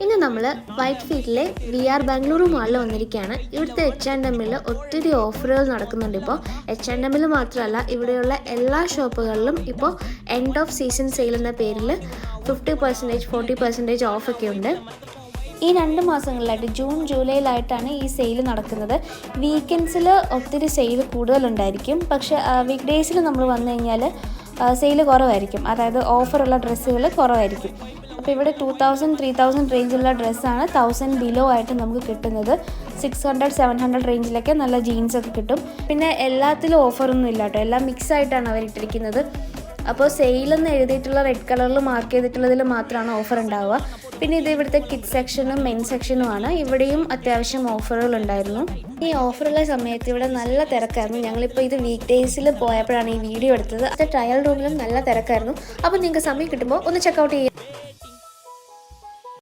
ഇന്ന് നമ്മൾ വൈറ്റ് ഫീൽഡിലെ VR ബാംഗ്ലൂരു മാളിൽ വന്നിരിക്കുകയാണ്. ഇവിടുത്തെ H&Mൽ ഒത്തിരി ഓഫറുകൾ നടക്കുന്നുണ്ട്. ഇപ്പോൾ H&Mൽ മാത്രമല്ല, ഇവിടെയുള്ള എല്ലാ ഷോപ്പുകളിലും ഇപ്പോൾ എൻഡ് ഓഫ് സീസൺ സെയിൽ എന്ന പേരിൽ 50%, 40% ഓഫൊക്കെ ഉണ്ട്. ഈ 2 മാസങ്ങളിലായിട്ട് ജൂൺ ജൂലൈയിലായിട്ടാണ് ഈ സെയിൽ നടക്കുന്നത്. വീക്കെൻഡ്സിൽ ഒത്തിരി സെയിൽ കൂടുതലുണ്ടായിരിക്കും, പക്ഷേ വീക്ക് ഡേയ്സിൽ നമ്മൾ വന്നു കഴിഞ്ഞാൽ സെയിൽ കുറവായിരിക്കും, അതായത് ഓഫറുള്ള ഡ്രസ്സുകൾ കുറവായിരിക്കും. അപ്പോൾ ഇവിടെ 2000-3000 റേഞ്ചിലുള്ള ഡ്രസ്സാണ് 1000 ബിലോ ആയിട്ട് നമുക്ക് കിട്ടുന്നത്. 600-700 റേഞ്ചിലൊക്കെ നല്ല ജീൻസൊക്കെ കിട്ടും. പിന്നെ എല്ലാത്തിലും ഓഫറൊന്നും ഇല്ല കേട്ടോ, എല്ലാം മിക്സ് ആയിട്ടാണ് അവരിട്ടിരിക്കുന്നത്. അപ്പോൾ സെയിലെന്ന് എഴുതിയിട്ടുള്ള റെഡ് കളറിൽ മാർക്ക് ചെയ്തിട്ടുള്ളതിൽ മാത്രമാണ് ഓഫർ ഉണ്ടാവുക. പിന്നെ ഇത് ഇവിടുത്തെ കിഡ്സ് സെക്ഷനും മെൻ സെക്ഷനുമാണ്. ഇവിടെയും അത്യാവശ്യം ഓഫറുകൾ ഉണ്ടായിരുന്നു. ഈ ഓഫറുള്ള സമയത്ത് ഇവിടെ നല്ല തിരക്കായിരുന്നു. ഞങ്ങളിപ്പോൾ ഇത് വീക്ക് ഡേയ്സിൽ പോയപ്പോഴാണ് ഈ വീഡിയോ എടുത്തത്. അത് ട്രയൽ റൂമിലും നല്ല തിരക്കായിരുന്നു. അപ്പോൾ നിങ്ങൾക്ക് സമയം കിട്ടുമ്പോൾ ഒന്ന് ചെക്കൗട്ട് ചെയ്യാം.